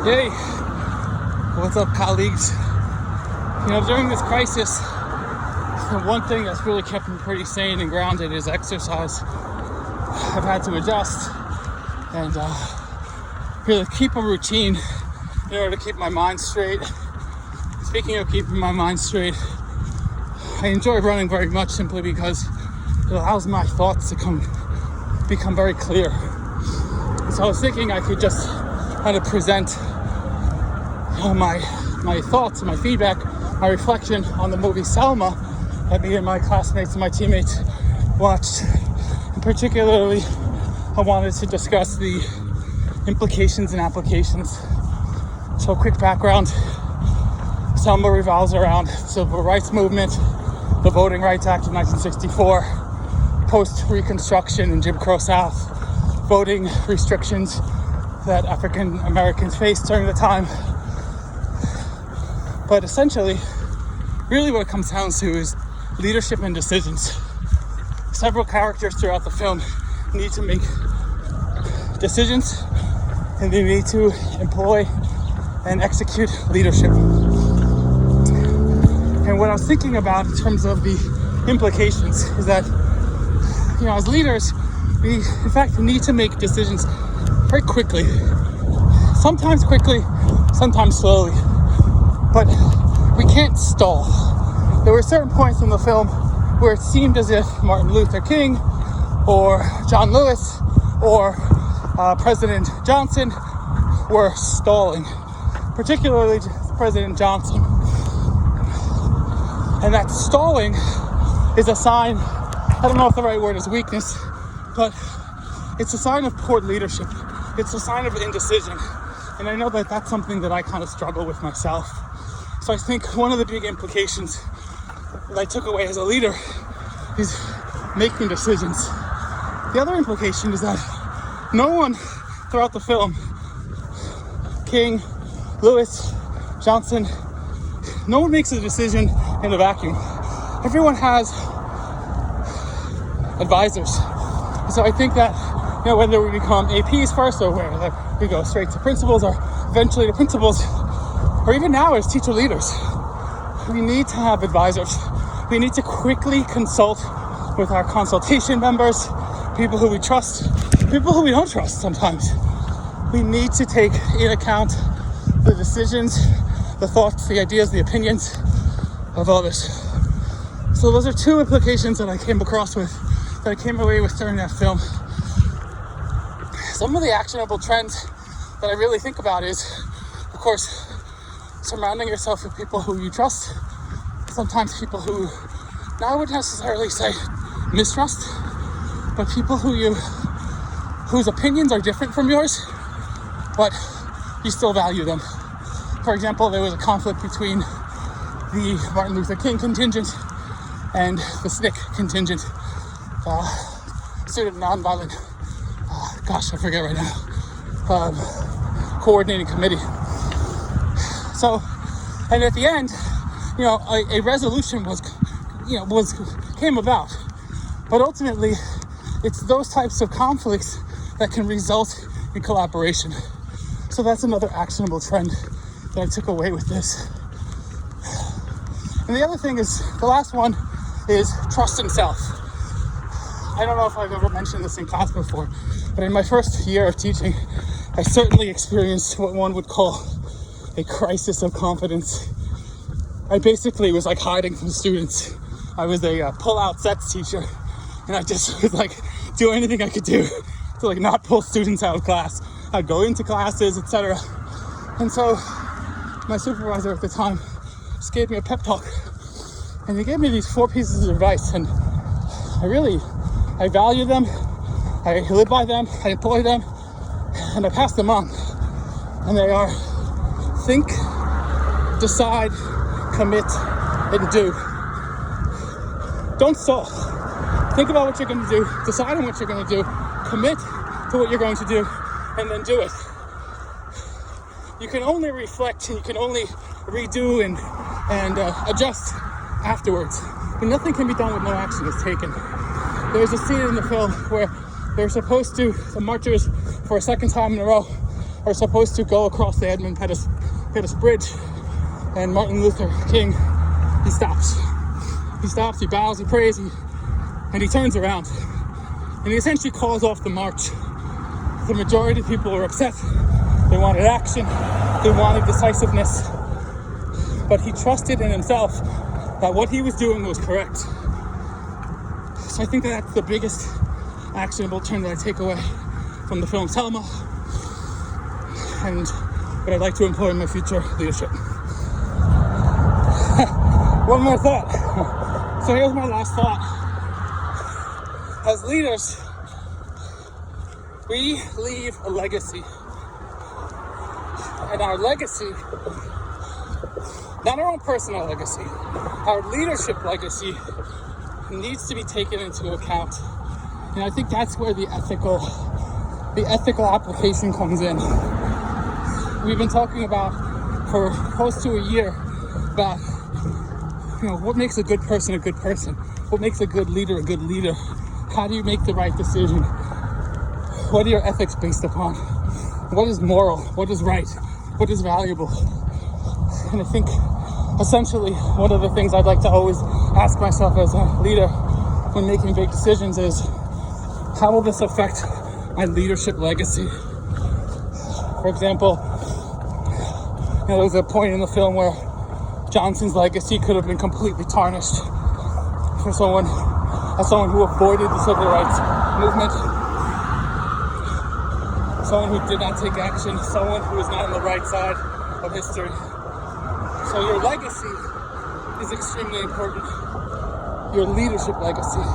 Hey, what's up, colleagues? During this crisis, the one thing that's really kept me pretty sane and grounded is exercise. I've had to adjust and really keep a routine in order to keep my mind straight. Speaking of keeping my mind straight, I enjoy running very much simply because it allows my thoughts to become very clear. So I was thinking I could just kind of present my thoughts and my feedback, my reflection on the movie Selma that me and my classmates and my teammates watched. And particularly, I wanted to discuss the implications and applications. So quick background, Selma revolves around the Civil Rights Movement, the Voting Rights Act of 1964, post-Reconstruction in Jim Crow South, voting restrictions that African Americans faced during the time. But essentially, really what it comes down to is leadership and decisions. Several characters throughout the film need to make decisions and they need to employ and execute leadership. And what I was thinking about in terms of the implications is that, as leaders, we in fact need to make decisions very quickly. Sometimes quickly, sometimes slowly. But we can't stall. There were certain points in the film where it seemed as if Martin Luther King or John Lewis or President Johnson were stalling, particularly President Johnson. And that stalling is a sign, I don't know if the right word is weakness, but it's a sign of poor leadership. It's a sign of indecision. And I know that that's something that I kind of struggle with myself. So I think one of the big implications that I took away as a leader is making decisions. The other implication is that no one throughout the film, King, Lewis, Johnson, no one makes a decision in a vacuum. Everyone has advisors. So I think that, whether we become APs first or whether we go straight to principals or eventually to principals, or even now as teacher leaders, we need to have advisors. We need to quickly consult with our consultation members, people who we trust, people who we don't trust sometimes. We need to take into account the decisions, the thoughts, the ideas, the opinions of others. So those are two implications that I came away with during that film. Some of the actionable trends that I really think about is, of course, surrounding yourself with people who you trust. Sometimes people who, now I wouldn't necessarily say mistrust, but people whose opinions are different from yours, but you still value them. For example, there was a conflict between the Martin Luther King contingent and the SNCC contingent, Student Nonviolent, I forget right now, coordinating committee. So, and at the end, a resolution came about. But ultimately, it's those types of conflicts that can result in collaboration. So that's another actionable trend that I took away with this. And the other thing is, the last one is trust in self. I don't know if I've ever mentioned this in class before, but in my first year of teaching, I certainly experienced what one would call a crisis of confidence. I basically was like hiding from students. I was a pull-out sets teacher, and I just was like do anything I could do to like not pull students out of class. I'd go into classes, etc. And so my supervisor at the time just gave me a pep talk, and he gave me these 4 pieces of advice, and I value them, I live by them, I employ them, and I pass them on. And they are: think, decide, commit, and do. Don't stall. Think about what you're going to do, decide on what you're going to do, commit to what you're going to do, and then do it. You can only reflect and you can only redo and adjust afterwards. But nothing can be done with no action is taken. There's a scene in the film where they're supposed to, the marchers, for a second time in a row, are supposed to go across the Edmund Pettus Bridge, and Martin Luther King, he stops. He stops, he bows, he prays, and he turns around. And he essentially calls off the march. The majority of people were upset. They wanted action. They wanted decisiveness. But he trusted in himself that what he was doing was correct. So I think that's the biggest actionable turn that I take away from the film Selma, and what I'd like to employ in my future leadership. One more thought. So here's my last thought. As leaders, we leave a legacy. And our legacy, not our own personal legacy, our leadership legacy needs to be taken into account. And I think that's where the ethical application comes in. We've been talking about for close to a year about, what makes a good person a good person? What makes a good leader a good leader? How do you make the right decision? What are your ethics based upon? What is moral? What is right? What is valuable? And I think essentially one of the things I'd like to always ask myself as a leader when making big decisions is, how will this affect my leadership legacy? For example, there was a point in the film where Johnson's legacy could have been completely tarnished for someone who avoided the civil rights movement, someone who did not take action, someone who was not on the right side of history. So your legacy is extremely important. Your leadership legacy.